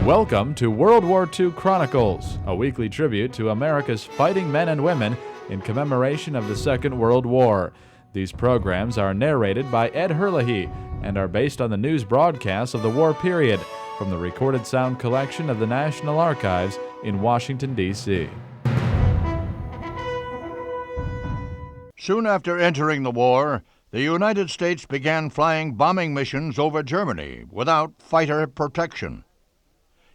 Welcome to World War II Chronicles, a weekly tribute to America's fighting men and women in commemoration of the Second World War. These programs are narrated by Ed Herlihy and are based on the news broadcasts of the war period from the recorded sound collection of the National Archives in Washington, D.C. Soon after entering the war, the United States began flying bombing missions over Germany without fighter protection.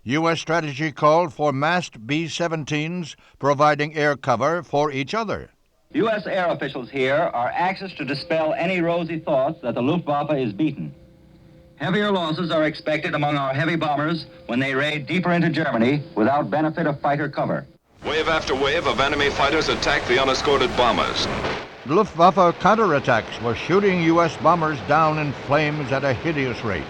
U.S. strategy called for massed B-17s providing air cover for each other. U.S. air officials here are anxious to dispel any rosy thoughts that the Luftwaffe is beaten. Heavier losses are expected among our heavy bombers when they raid deeper into Germany without benefit of fighter cover. Wave after wave of enemy fighters attacked the unescorted bombers. Luftwaffe counterattacks were shooting U.S. bombers down in flames at a hideous rate.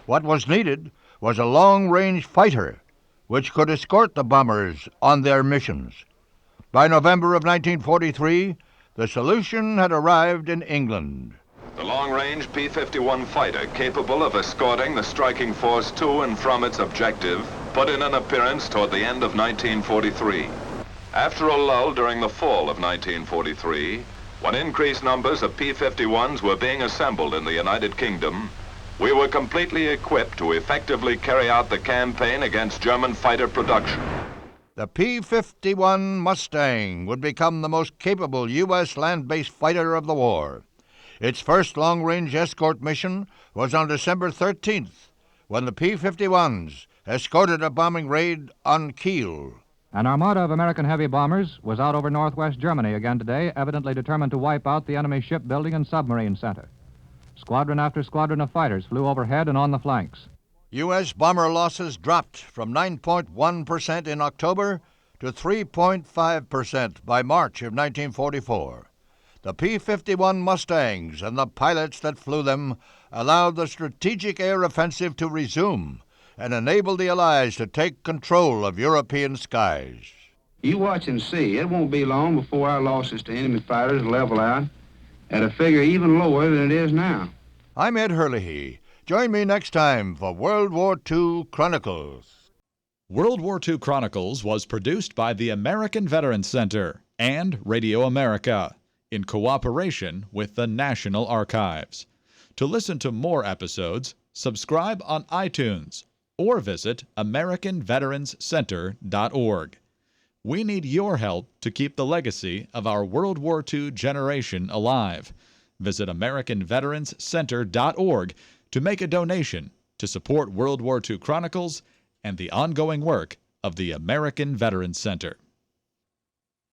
What was needed was a long-range fighter which could escort the bombers on their missions. By November of 1943, the solution had arrived in England. The long-range P-51 fighter, capable of escorting the striking force to and from its objective, put in an appearance toward the end of 1943. After a lull during the fall of 1943, when increased numbers of P-51s were being assembled in the United Kingdom, we were completely equipped to effectively carry out the campaign against German fighter production. The P-51 Mustang would become the most capable U.S. land-based fighter of the war. Its first long-range escort mission was on December 13th, when the P-51s escorted a bombing raid on Kiel. An armada of American heavy bombers was out over northwest Germany again today, evidently determined to wipe out the enemy shipbuilding and submarine center. Squadron after squadron of fighters flew overhead and on the flanks. U.S. bomber losses dropped from 9.1% in October to 3.5% by March of 1944. The P-51 Mustangs and the pilots that flew them allowed the strategic air offensive to resume and enabled the Allies to take control of European skies. You watch and see. It won't be long before our losses to enemy fighters level out at a figure even lower than it is now. I'm Ed Herlihy. Join me next time for World War II Chronicles. World War II Chronicles was produced by the American Veterans Center and Radio America in cooperation with the National Archives. To listen to more episodes, subscribe on iTunes or visit AmericanVeteransCenter.org. We need your help to keep the legacy of our World War II generation alive. Visit AmericanVeteransCenter.org to make a donation to support World War II Chronicles and the ongoing work of the American Veterans Center.